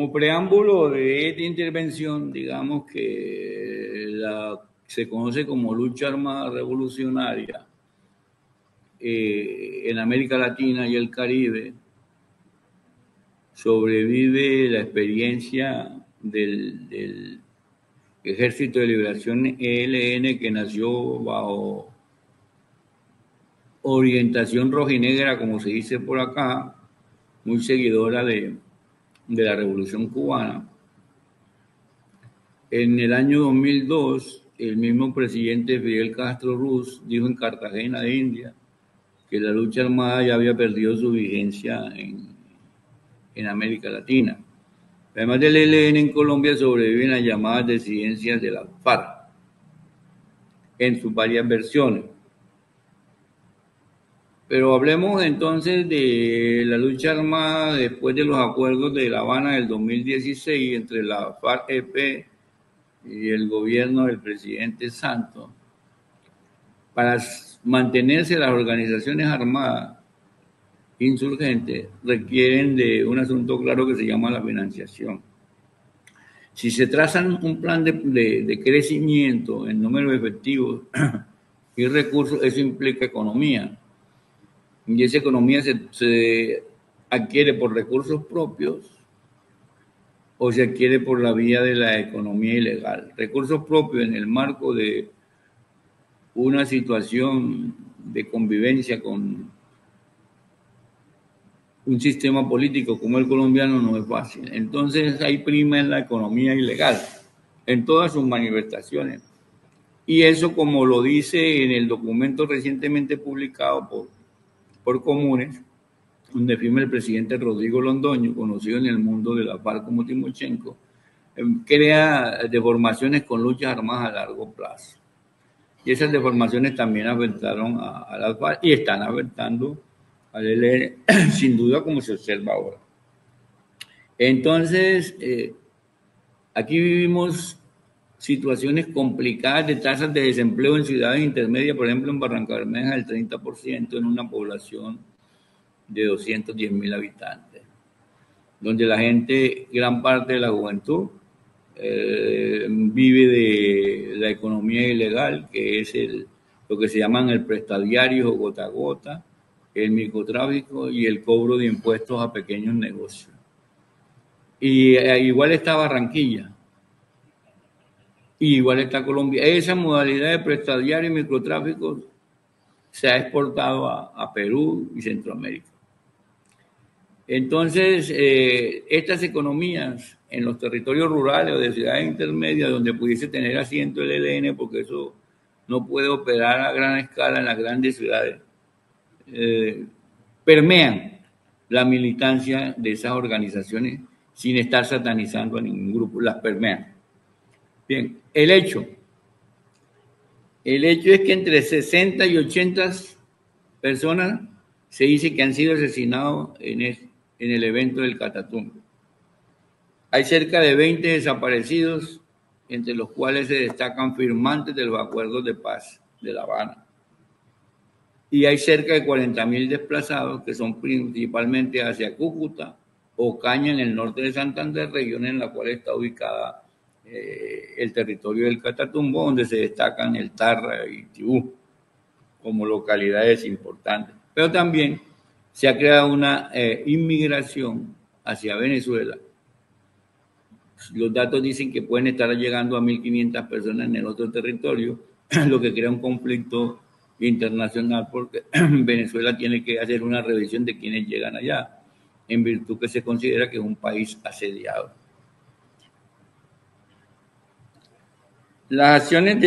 Como preámbulo de esta intervención, digamos que se conoce como lucha armada revolucionaria en América Latina y el Caribe. Sobrevive la experiencia del Ejército de Liberación ELN, que nació bajo orientación rojinegra, como se dice por acá, muy seguidora de la Revolución Cubana. En el año 2002, el mismo presidente Fidel Castro Ruz dijo en Cartagena de India que la lucha armada ya había perdido su vigencia en América Latina. Además del ELN, en Colombia sobreviven las llamadas disidencias de la FARC en sus varias versiones. Pero hablemos entonces de la lucha armada después de los acuerdos de La Habana del 2016 entre la FARC-EP y el gobierno del presidente Santos. Para mantenerse las organizaciones armadas insurgentes requieren de un asunto claro que se llama la financiación. Si se trazan un plan de crecimiento en número de efectivos y recursos, eso implica economía. Y esa economía se adquiere por recursos propios o se adquiere por la vía de la economía ilegal. Recursos propios en el marco de una situación de convivencia con un sistema político como el colombiano no es fácil. Entonces hay prima en la economía ilegal, en todas sus manifestaciones. Y eso, como lo dice en el documento recientemente publicado por Comunes, donde firma el presidente Rodrigo Londoño, conocido en el mundo de la FARC como Timochenko, crea deformaciones con luchas armadas a largo plazo. Y esas deformaciones también afectaron a las FARC y están afectando al ELN, sin duda, como se observa ahora. Entonces, aquí vivimos situaciones complicadas de tasas de desempleo en ciudades intermedias, por ejemplo, en Barranca Bermeja, el 30% en una población de 210.000 habitantes, donde la gente, gran parte de la juventud, vive de la economía ilegal, que es lo que se llaman el prestadiario o gota a gota, el microtráfico y el cobro de impuestos a pequeños negocios. Y igual está Barranquilla, y igual está Colombia. Esa modalidad de prestadiario y microtráfico se ha exportado a Perú y Centroamérica. Entonces, estas economías en los territorios rurales o de ciudades intermedias donde pudiese tener asiento el ELN, porque eso no puede operar a gran escala en las grandes ciudades, permean la militancia de esas organizaciones sin estar satanizando a ningún grupo, las permean. Bien, el hecho es que entre 60 y 80 personas se dice que han sido asesinados en el evento del Catatumbo. Hay cerca de 20 desaparecidos, entre los cuales se destacan firmantes de los acuerdos de paz de La Habana. Y hay cerca de 40.000 desplazados, que son principalmente hacia Cúcuta, Ocaña en el norte de Santander, región en la cual está ubicada el territorio del Catatumbo, donde se destacan el Tarra y Tibú como localidades importantes. Pero también se ha creado una inmigración hacia Venezuela. Los datos dicen que pueden estar llegando a 1.500 personas en el otro territorio, lo que crea un conflicto internacional porque Venezuela tiene que hacer una revisión de quienes llegan allá, en virtud que se considera que es un país asediado. Las acciones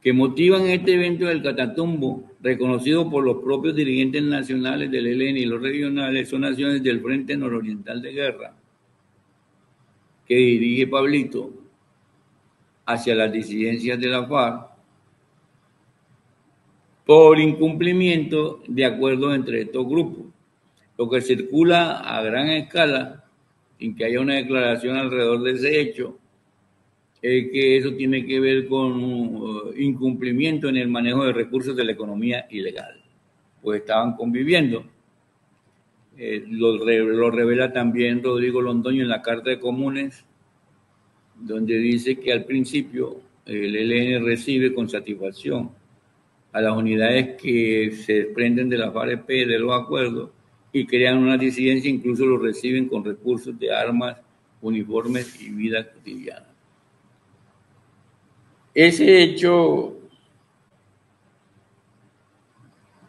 que motivan este evento del Catatumbo, reconocido por los propios dirigentes nacionales del ELN y los regionales, son acciones del Frente Nororiental de Guerra, que dirige Pablito hacia las disidencias de la FARC por incumplimiento de acuerdos entre estos grupos. Lo que circula a gran escala, sin que haya una declaración alrededor de ese hecho, es que eso tiene que ver con incumplimiento en el manejo de recursos de la economía ilegal, pues estaban conviviendo Lo revela también Rodrigo Londoño en la Carta de Comunes, donde dice que al principio el ELN recibe con satisfacción a las unidades que se desprenden de la FAREP de los acuerdos y crean una disidencia, incluso lo reciben con recursos de armas, uniformes y vida cotidiana. Ese hecho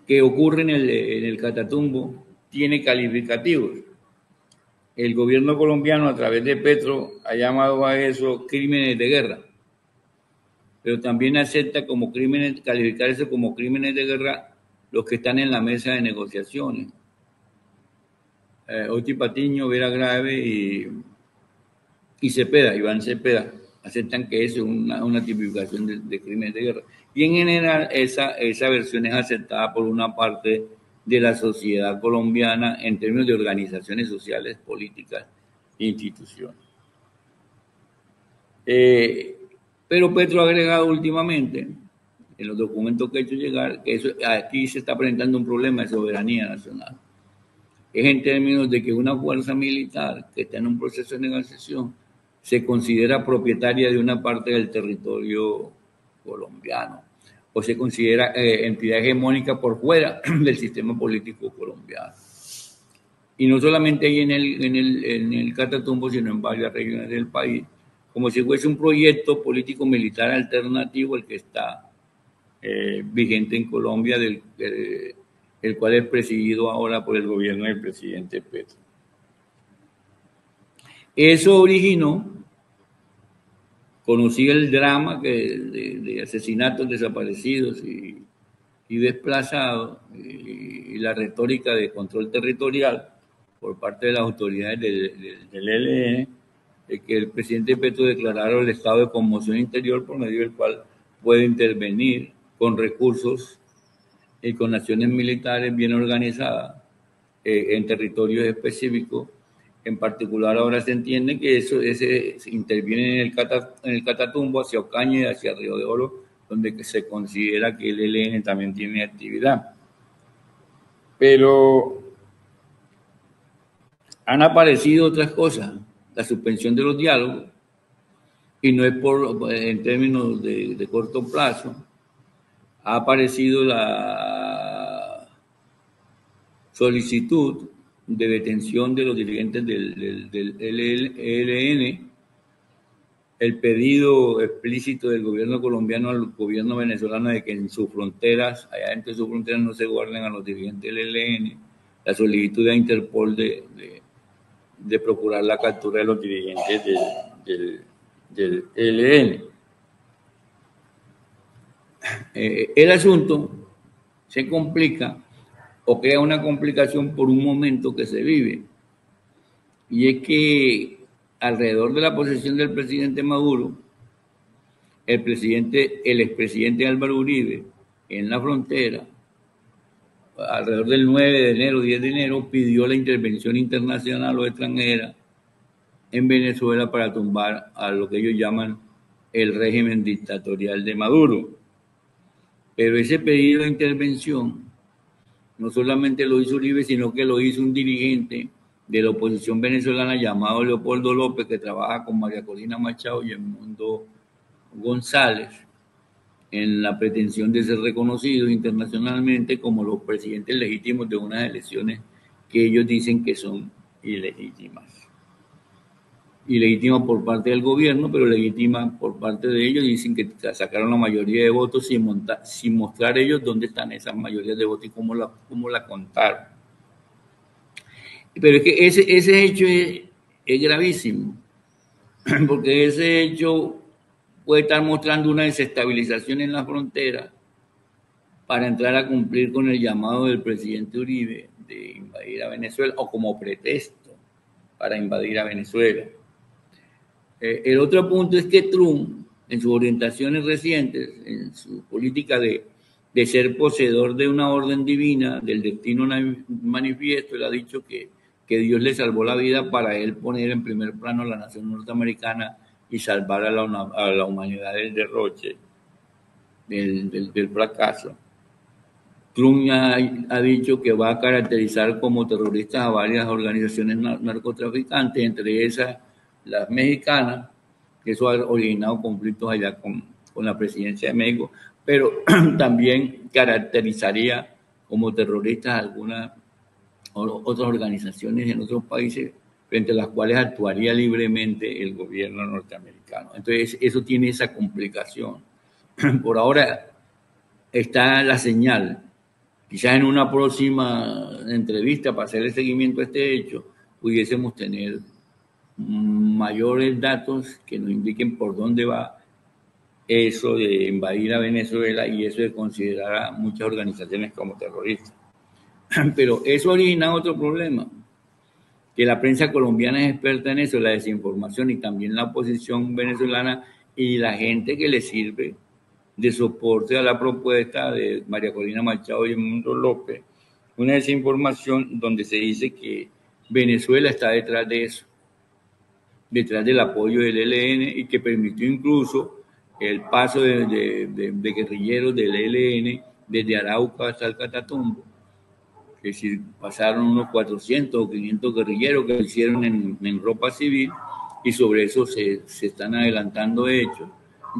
que ocurre en el Catatumbo tiene calificativos. El gobierno colombiano, a través de Petro, ha llamado a eso crímenes de guerra, pero también acepta como crímenes, calificar eso como crímenes de guerra los que están en la mesa de negociaciones. Oti Patiño, Vera Grave y Cepeda, Iván Cepeda, aceptan que eso es una tipificación de crímenes de guerra. Y en general esa versión es aceptada por una parte de la sociedad colombiana en términos de organizaciones sociales, políticas e instituciones. Pero Petro ha agregado últimamente, en los documentos que ha hecho llegar, que aquí se está presentando un problema de soberanía nacional. Es en términos de que una fuerza militar que está en un proceso de negociación se considera propietaria de una parte del territorio colombiano o se considera entidad hegemónica por fuera del sistema político colombiano. Y no solamente ahí en el Catatumbo, sino en varias regiones del país, como si fuese un proyecto político-militar alternativo el que está vigente en Colombia, el cual es presidido ahora por el gobierno del presidente Petro. Eso originó, conocí el drama de asesinatos, desaparecidos y desplazados, y la retórica de control territorial por parte de las autoridades del ELN, que el presidente Petro declarara el estado de conmoción interior por medio del cual puede intervenir con recursos y con acciones militares bien organizadas en territorios específicos. En particular, ahora se entiende que ese interviene en el Catatumbo, hacia Ocaña y hacia Río de Oro, donde se considera que el ELN también tiene actividad. Pero han aparecido otras cosas, la suspensión de los diálogos, y no es en términos de corto plazo. Ha aparecido la solicitud de detención de los dirigentes del ELN, el pedido explícito del gobierno colombiano al gobierno venezolano de que en sus fronteras, allá dentro de sus fronteras, no se guarden a los dirigentes del ELN, la solicitud de Interpol de procurar la captura de los dirigentes del ELN. El asunto se complica o crea una complicación por un momento que se vive, y es que alrededor de la posesión del presidente Maduro, el expresidente Álvaro Uribe, en la frontera, alrededor del 9 de enero, 10 de enero, pidió la intervención internacional o extranjera en Venezuela para tumbar a lo que ellos llaman el régimen dictatorial de Maduro. Pero ese pedido de intervención no solamente lo hizo Uribe, sino que lo hizo un dirigente de la oposición venezolana llamado Leopoldo López, que trabaja con María Corina Machado y Edmundo González, en la pretensión de ser reconocidos internacionalmente como los presidentes legítimos de unas elecciones que ellos dicen que son ilegítimas. Ilegítimas por parte del gobierno, pero legítimas por parte de ellos. Dicen que sacaron la mayoría de votos sin mostrar ellos dónde están esas mayorías de votos y cómo la contaron. Pero es que ese hecho es gravísimo, porque ese hecho puede estar mostrando una desestabilización en la frontera para entrar a cumplir con el llamado del presidente Uribe de invadir a Venezuela, o como pretexto para invadir a Venezuela. El otro punto es que Trump, en sus orientaciones recientes, en su política de ser poseedor de una orden divina, del destino manifiesto, él ha dicho que Dios le salvó la vida para él poner en primer plano a la nación norteamericana y salvar a la humanidad del derroche, del fracaso. Trump ha dicho que va a caracterizar como terroristas a varias organizaciones narcotraficantes, entre esas las mexicanas, que eso ha originado conflictos allá con la presidencia de México, pero también caracterizaría como terroristas algunas otras organizaciones en otros países frente a las cuales actuaría libremente el gobierno norteamericano. Entonces, eso tiene esa complicación. Por ahora está la señal. Quizás en una próxima entrevista para hacer el seguimiento a este hecho pudiésemos tener mayores datos que nos indiquen por dónde va eso de invadir a Venezuela y eso de considerar a muchas organizaciones como terroristas. Pero eso origina otro problema, que la prensa colombiana es experta en eso, la desinformación, y también la oposición venezolana y la gente que le sirve de soporte a la propuesta de María Corina Machado y Edmundo López, una desinformación donde se dice que Venezuela está detrás de eso, detrás del apoyo del ELN, y que permitió incluso el paso de guerrilleros del ELN desde Arauca hasta el Catatumbo. Es decir, pasaron unos 400 o 500 guerrilleros que lo hicieron en ropa civil, y sobre eso se están adelantando hechos.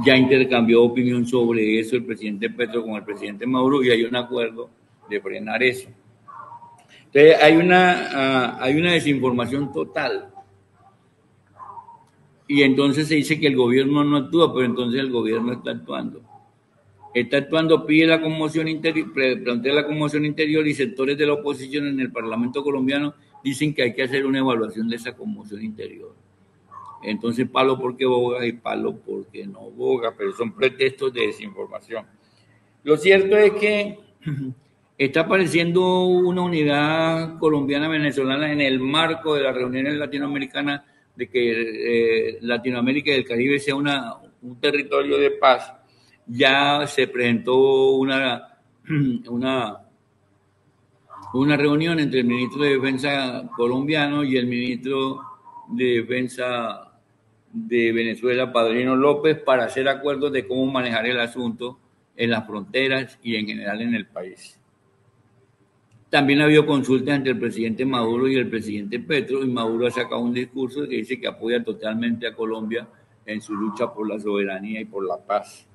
Ya intercambió opinión sobre eso el presidente Petro con el presidente Maduro y hay un acuerdo de frenar eso. Entonces hay una desinformación total. Y entonces se dice que el gobierno no actúa, pero entonces el gobierno está actuando. Está actuando, pide la conmoción interior, plantea la conmoción interior, y sectores de la oposición en el Parlamento colombiano dicen que hay que hacer una evaluación de esa conmoción interior. Entonces, palo porque boga y palo porque no boga, pero son pretextos de desinformación. Lo cierto es que está apareciendo una unidad colombiana-venezolana en el marco de las reuniones latinoamericanas de que Latinoamérica y el Caribe sea un territorio de paz. Ya se presentó una reunión entre el ministro de Defensa colombiano y el ministro de Defensa de Venezuela, Padrino López, para hacer acuerdos de cómo manejar el asunto en las fronteras y en general en el país. También ha habido consultas entre el presidente Maduro y el presidente Petro, y Maduro ha sacado un discurso que dice que apoya totalmente a Colombia en su lucha por la soberanía y por la paz.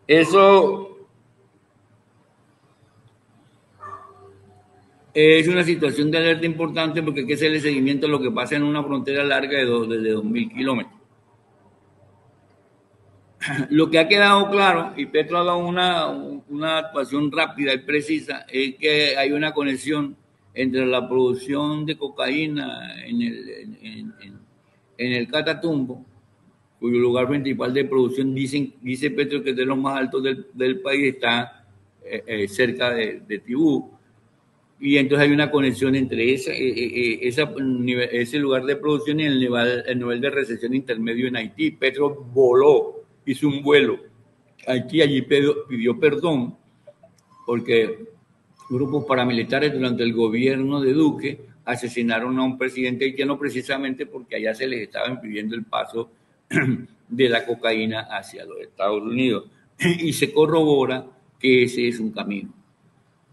Eso es una situación de alerta importante porque hay que hacerle seguimiento a lo que pasa en una frontera larga desde 2.000 kilómetros. Lo que ha quedado claro, y Petro ha dado una actuación rápida y precisa, es que hay una conexión entre la producción de cocaína en el Catatumbo, cuyo lugar principal de producción dice Petro que es de los más altos del país, está cerca de Tibú. Y entonces hay una conexión entre ese lugar de producción y el nivel de recesión intermedio en Haití. Petro hizo un vuelo a Haití, allí pidió perdón porque grupos paramilitares durante el gobierno de Duque asesinaron a un presidente haitiano precisamente porque allá se les estaba impidiendo el paso de la cocaína hacia los Estados Unidos. Y se corrobora que ese es un camino.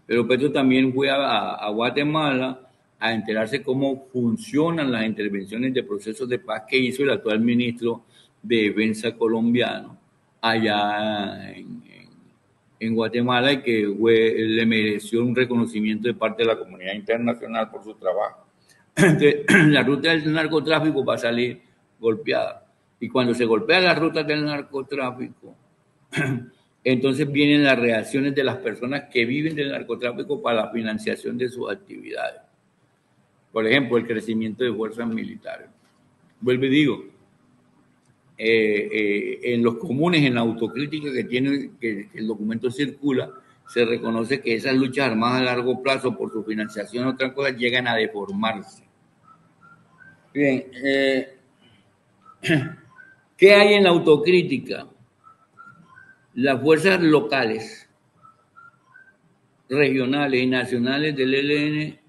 Pero Petro también fue a Guatemala a enterarse cómo funcionan las intervenciones de procesos de paz que hizo el actual ministro de Defensa colombiano allá en Guatemala, y que le mereció un reconocimiento de parte de la comunidad internacional por su trabajo. Entonces, la ruta del narcotráfico va a salir golpeada. Y cuando se golpea la ruta del narcotráfico, entonces vienen las reacciones de las personas que viven del narcotráfico para la financiación de sus actividades. Por ejemplo, el crecimiento de fuerzas militares. Vuelvo y digo, en los comunes, en la autocrítica que tiene, que el documento circula, se reconoce que esas luchas armadas a largo plazo por su financiación y otras cosas llegan a deformarse. Bien, ¿qué hay en la autocrítica? Las fuerzas locales, regionales y nacionales del ELN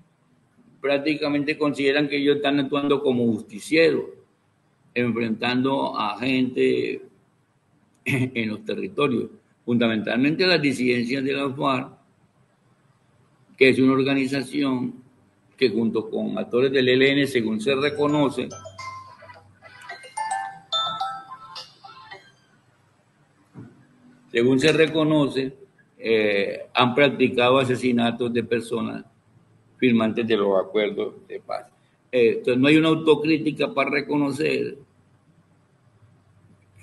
prácticamente consideran que ellos están actuando como justicieros, enfrentando a gente en los territorios, fundamentalmente las disidencias de la FARC, que es una organización que junto con actores del ELN, según se reconoce, han practicado asesinatos de personas firmantes de los acuerdos de paz. Entonces no hay una autocrítica para reconocer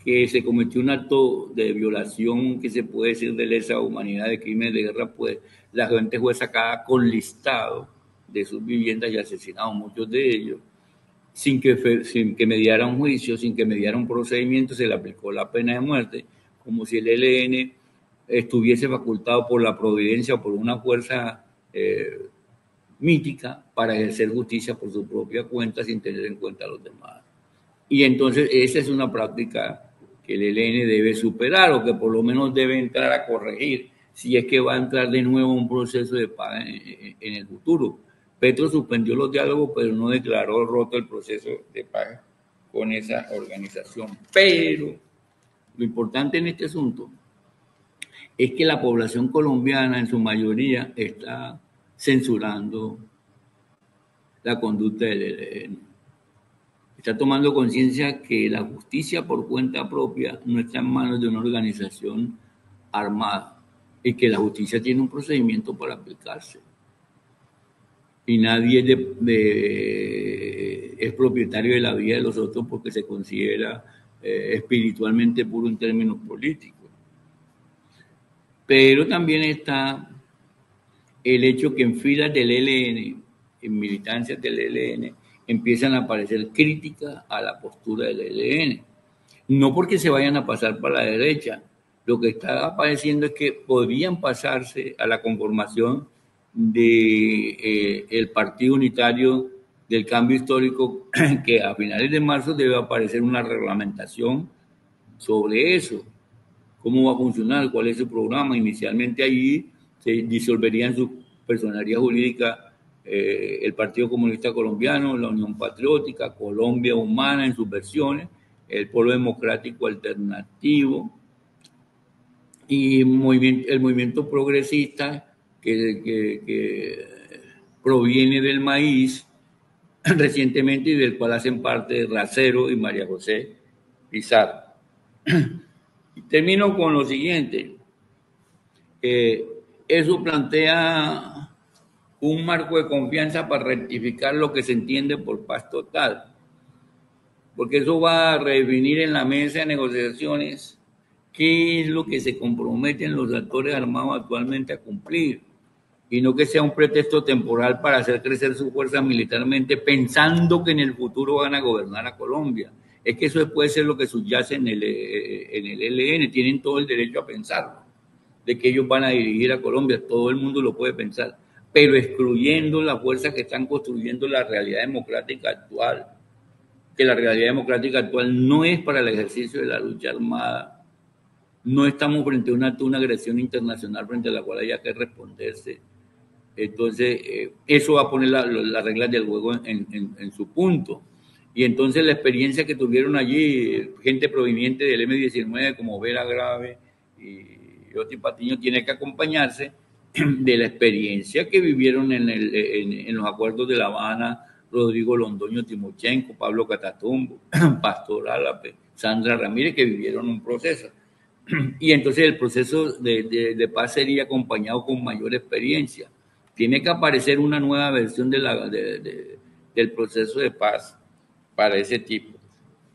que se cometió un acto de violación que se puede decir de lesa humanidad, de crímenes de guerra, pues la gente fue sacada con listado de sus viviendas y asesinados, muchos de ellos, sin que mediara un juicio, sin que mediara un procedimiento, se le aplicó la pena de muerte, como si el ELN estuviese facultado por la providencia o por una fuerza mítica para ejercer justicia por su propia cuenta sin tener en cuenta a los demás. Y entonces esa es una práctica que el ELN debe superar o que por lo menos debe entrar a corregir si es que va a entrar de nuevo un proceso de paz en el futuro. Petro suspendió los diálogos, pero no declaró roto el proceso de paz con esa organización. Pero lo importante en este asunto es que la población colombiana en su mayoría está censurando la conducta del ELN. Está tomando conciencia que la justicia por cuenta propia no está en manos de una organización armada y que la justicia tiene un procedimiento para aplicarse. Y nadie es propietario de la vida de los otros porque se considera espiritualmente puro en términos políticos. Pero también está el hecho que en filas del ELN, en militancias del ELN, empiezan a aparecer críticas a la postura del ELN. No porque se vayan a pasar para la derecha, lo que está apareciendo es que podrían pasarse a la conformación del Partido Unitario del Cambio Histórico, que a finales de marzo debe aparecer una reglamentación sobre eso. ¿Cómo va a funcionar? ¿Cuál es su programa? Inicialmente allí se disolverían su personería jurídica el Partido Comunista Colombiano, la Unión Patriótica, Colombia Humana en sus versiones, el Polo Democrático Alternativo y el movimiento progresista que proviene del maíz recientemente y del cual hacen parte Racero y María José Pizarro. Y termino con lo siguiente. Eso plantea un marco de confianza para rectificar lo que se entiende por paz total, porque eso va a redefinir en la mesa de negociaciones qué es lo que se comprometen los actores armados actualmente a cumplir, y no que sea un pretexto temporal para hacer crecer su fuerza militarmente pensando que en el futuro van a gobernar a Colombia. Es que eso puede ser lo que subyace en el ELN, tienen todo el derecho a pensarlo, de que ellos van a dirigir a Colombia, todo el mundo lo puede pensar, pero excluyendo las fuerzas que están construyendo la realidad democrática actual, que la realidad democrática actual no es para el ejercicio de la lucha armada, no estamos frente a una agresión internacional frente a la cual haya que responderse. Entonces, eso va a poner las reglas del juego en su punto. Y entonces la experiencia que tuvieron allí, gente proveniente del M-19 como Vera Grave y Oti Patiño, tiene que acompañarse de la experiencia que vivieron en los acuerdos de La Habana, Rodrigo Londoño Timochenko, Pablo Catatumbo, Pastor Álape, Sandra Ramírez, que vivieron un proceso. Y entonces el proceso de paz sería acompañado con mayor experiencia. Tiene que aparecer una nueva versión del proceso de paz para ese tipo.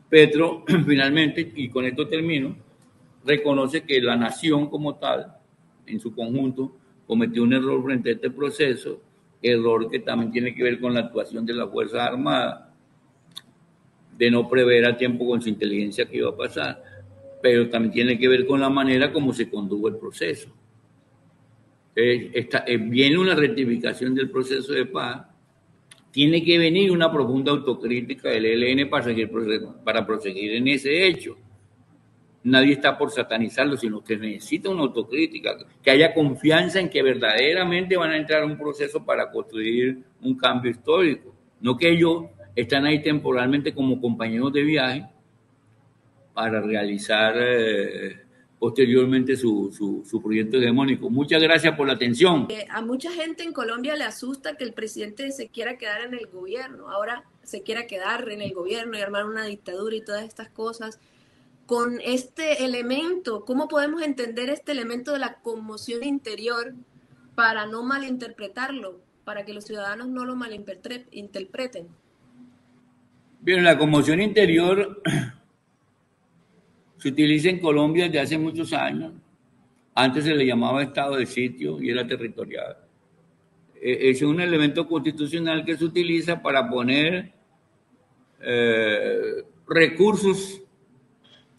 Petro, finalmente, y con esto termino, reconoce que la nación como tal, en su conjunto, cometió un error frente a este proceso, error que también tiene que ver con la actuación de las Fuerzas Armadas, de no prever a tiempo con su inteligencia qué iba a pasar, pero también tiene que ver con la manera como se condujo el proceso. Viene una rectificación del proceso de paz, tiene que venir una profunda autocrítica del ELN para proseguir en ese hecho. Nadie está por satanizarlo, sino que necesita una autocrítica, que haya confianza en que verdaderamente van a entrar a un proceso para construir un cambio histórico, no que ellos están ahí temporalmente como compañeros de viaje para realizar posteriormente su proyecto hegemónico. Muchas gracias por la atención. A mucha gente en Colombia le asusta que el presidente se quiera quedar en el gobierno, ahora se quiera quedar en el gobierno y armar una dictadura y todas estas cosas. Con este elemento, ¿cómo podemos entender este elemento de la conmoción interior para no malinterpretarlo, para que los ciudadanos no lo malinterpreten? Bien, la conmoción interior se utiliza en Colombia desde hace muchos años. Antes se le llamaba estado de sitio y era territorial. Es un elemento constitucional que se utiliza para poner recursos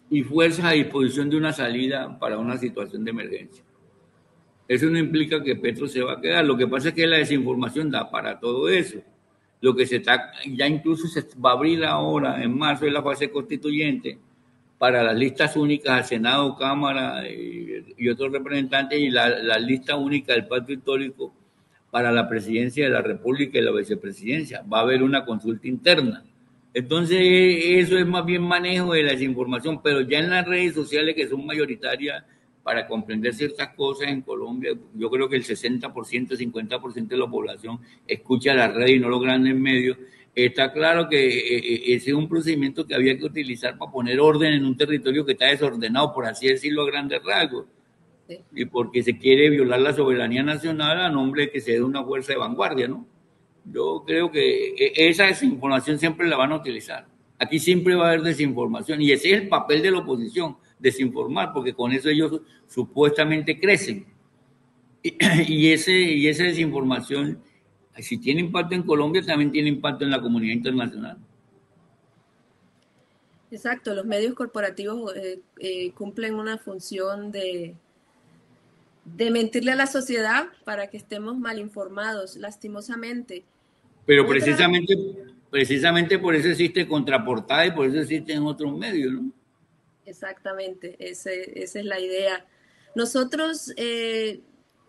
y fuerzas a disposición de una salida para una situación de emergencia. Eso no implica que Petro se va a quedar. Lo que pasa es que la desinformación da para todo eso. Lo que se está, ya incluso se va a abrir ahora, en marzo, es la fase constituyente para las listas únicas al Senado, Cámara y otros representantes, y la lista única del pacto histórico para la presidencia de la República y la vicepresidencia. Va a haber una consulta interna. Entonces, eso es más bien manejo de la desinformación, pero ya en las redes sociales, que son mayoritarias para comprender ciertas cosas en Colombia, yo creo que el 60%, 50% de la población escucha la red y no los grandes medios. Está claro que ese es un procedimiento que había que utilizar para poner orden en un territorio que está desordenado, por así decirlo, a grandes rasgos. Sí. Y porque se quiere violar la soberanía nacional a nombre de que se dé una fuerza de vanguardia, ¿no? Yo creo que esa desinformación siempre la van a utilizar. Aquí siempre va a haber desinformación y ese es el papel de la oposición, desinformar, porque con eso ellos supuestamente crecen. Y esa desinformación, si tiene impacto en Colombia, también tiene impacto en la comunidad internacional. Exacto, los medios corporativos cumplen una función de mentirle a la sociedad para que estemos mal informados, lastimosamente. Pero precisamente por eso existe Contraportada y por eso existen otros medios, ¿no? Exactamente, esa es la idea. Nosotros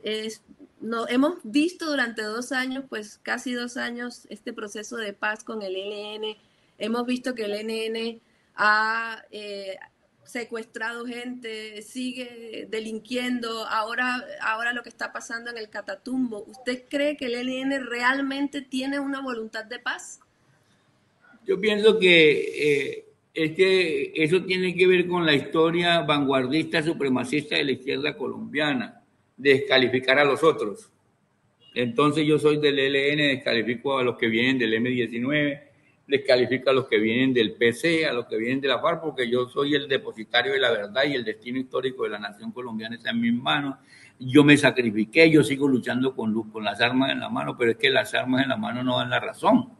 hemos visto durante 2 años, pues casi 2 años, este proceso de paz con el ELN. Hemos visto que el ELN ha secuestrado gente, sigue delinquiendo, ahora lo que está pasando en el Catatumbo. ¿Usted cree que el ELN realmente tiene una voluntad de paz? Yo pienso que es que eso tiene que ver con la historia vanguardista supremacista de la izquierda colombiana, descalificar a los otros. Entonces yo soy del ELN, descalifico a los que vienen del M-19, descalifico a los que vienen del PC, a los que vienen de la FARC, porque yo soy el depositario de la verdad y el destino histórico de la nación colombiana está en mis manos. Yo me sacrifiqué, yo sigo luchando con las armas en la mano, pero es que las armas en la mano no dan la razón,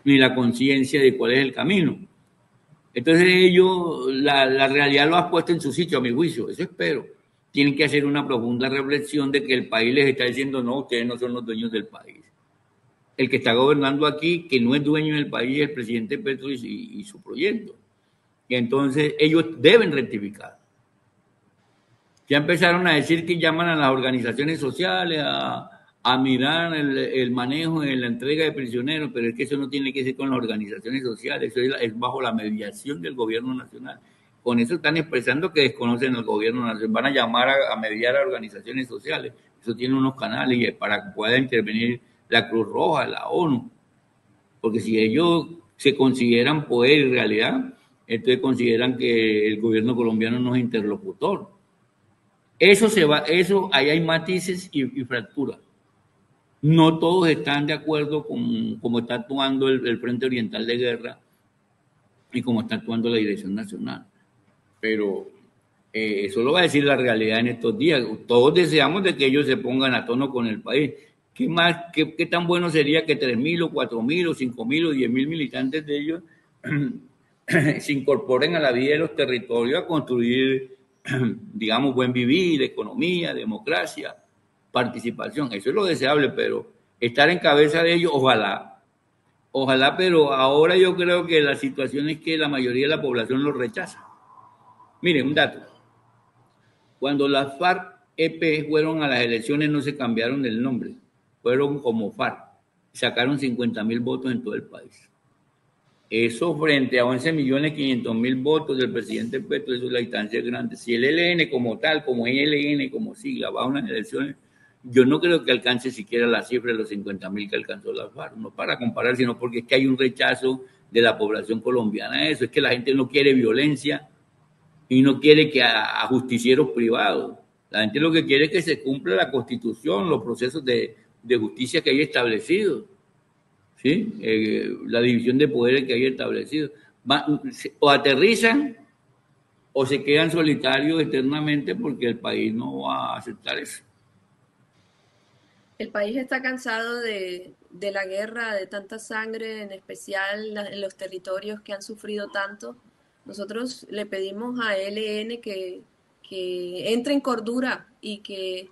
ni la conciencia de cuál es el camino. Entonces ellos, la realidad lo ha puesto en su sitio, a mi juicio, eso espero. Tienen que hacer una profunda reflexión de que el país les está diciendo, no, ustedes no son los dueños del país. El que está gobernando aquí, que no es dueño del país, es el presidente Petro y su proyecto. Y entonces ellos deben rectificar. Ya empezaron a decir que llaman a las organizaciones sociales a mirar el manejo de la entrega de prisioneros, pero es que eso no tiene que ser con las organizaciones sociales, eso es bajo la mediación del gobierno nacional. Con eso están expresando que desconocen al gobierno nacional, van a llamar a mediar a organizaciones sociales, eso tiene unos canales para que pueda intervenir la Cruz Roja, la ONU, porque si ellos se consideran poder en realidad, entonces consideran que el gobierno colombiano no es interlocutor. Ahí hay matices y fracturas. No todos están de acuerdo con cómo está actuando el Frente Oriental de Guerra y cómo está actuando la Dirección Nacional. Pero eso lo va a decir la realidad en estos días. Todos deseamos de que ellos se pongan a tono con el país. ¿Qué tan bueno sería que 3.000 o 4.000 o 5.000 o 10.000 militantes de ellos se incorporen a la vida de los territorios a construir, digamos, buen vivir, economía, democracia, participación? Eso es lo deseable, pero estar en cabeza de ellos, ojalá, pero ahora yo creo que la situación es que la mayoría de la población lo rechaza. Miren, un dato. Cuando las FARC-EP fueron a las elecciones no se cambiaron el nombre, fueron como FARC, sacaron 50.000 votos en todo el país. Eso frente a 11.500.000 votos del presidente Petro, eso es la distancia grande. Si el ELN como tal, como ELN, como sigla, va a unas elecciones, yo no creo que alcance siquiera la cifra de los 50.000 que alcanzó la FARC, no para comparar, sino porque es que hay un rechazo de la población colombiana a eso, es que la gente no quiere violencia y no quiere que a justicieros privados. La gente lo que quiere es que se cumpla la Constitución, los procesos de justicia que hay establecidos. ¿Sí? La división de poderes que hay establecido. O aterrizan o se quedan solitarios eternamente porque el país no va a aceptar eso. El país está cansado de la guerra, de tanta sangre, en especial en los territorios que han sufrido tanto. Nosotros le pedimos a ELN que entre en cordura y que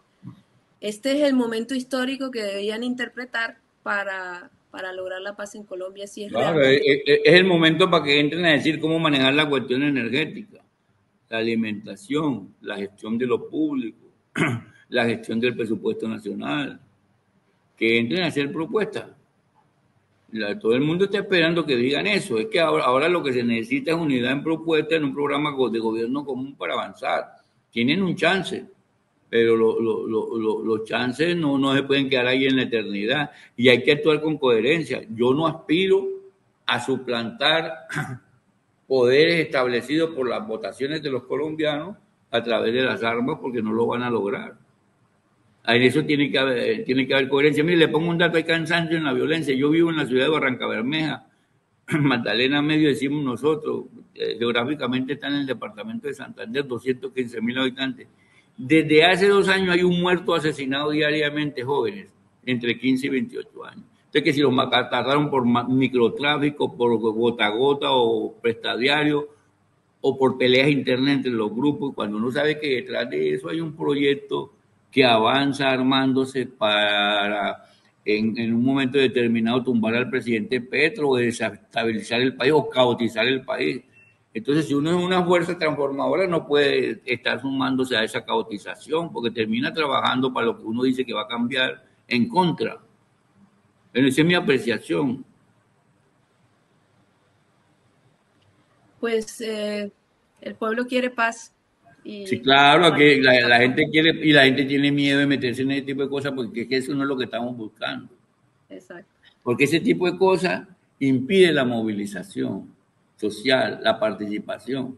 este es el momento histórico que debían interpretar para lograr la paz en Colombia. Si es Claro, realmente... es el momento para que entren a decir cómo manejar la cuestión energética, la alimentación, la gestión de lo público, la gestión del presupuesto nacional, que entren a hacer propuestas. Todo el mundo está esperando que digan eso. Es que ahora lo que se necesita es unidad en propuestas en un programa de gobierno común para avanzar. Tienen un chance, pero los chances no se pueden quedar ahí en la eternidad y hay que actuar con coherencia. Yo no aspiro a suplantar poderes establecidos por las votaciones de los colombianos a través de las armas porque no lo van a lograr. En eso tiene que haber coherencia. Mire, le pongo un dato, hay cansancio en la violencia. Yo vivo en la ciudad de Barrancabermeja, Magdalena Medio decimos nosotros, geográficamente está en el departamento de Santander, 215.000 habitantes. Desde hace 2 años hay un muerto asesinado diariamente, jóvenes, entre 15 y 28 años. Entonces, que si los mataron por microtráfico, por gota a gota o prestadiario, o por peleas internas entre los grupos, cuando uno sabe que detrás de eso hay un proyecto que avanza armándose para en un momento determinado tumbar al presidente Petro, o desestabilizar el país o caotizar el país. Entonces, si uno es una fuerza transformadora, no puede estar sumándose a esa caotización, porque termina trabajando para lo que uno dice que va a cambiar en contra. Pero esa es mi apreciación. Pues el pueblo quiere paz. Sí, claro, que la gente quiere y la gente tiene miedo de meterse en ese tipo de cosas porque es que eso no es lo que estamos buscando. Exacto. Porque ese tipo de cosas impide la movilización social, la participación,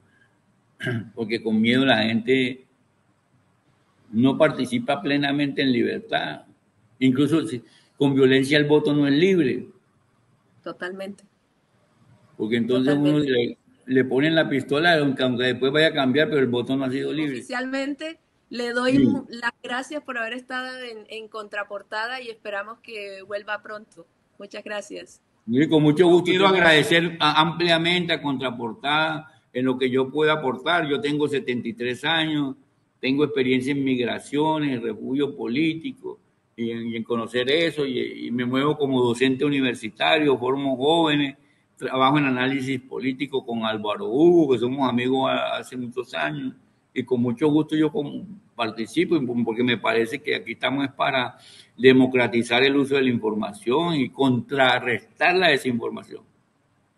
porque con miedo la gente no participa plenamente en libertad. Incluso con violencia el voto no es libre. Totalmente. Porque entonces uno le ponen la pistola, aunque después vaya a cambiar, pero el voto no ha sido libre. Oficialmente le doy las gracias por haber estado en Contraportada y esperamos que vuelva pronto. Muchas gracias. Y con mucho gusto. Quiero agradecer ampliamente a Contraportada en lo que yo pueda aportar. Yo tengo 73 años, tengo experiencia en migraciones, en refugio político y en conocer eso y me muevo como docente universitario, formo jóvenes. Trabajo en análisis político con Álvaro Hugo, que somos amigos hace muchos años, y con mucho gusto yo participo, porque me parece que aquí estamos para democratizar el uso de la información y contrarrestar la desinformación.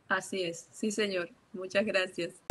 Así es, sí señor. Muchas gracias.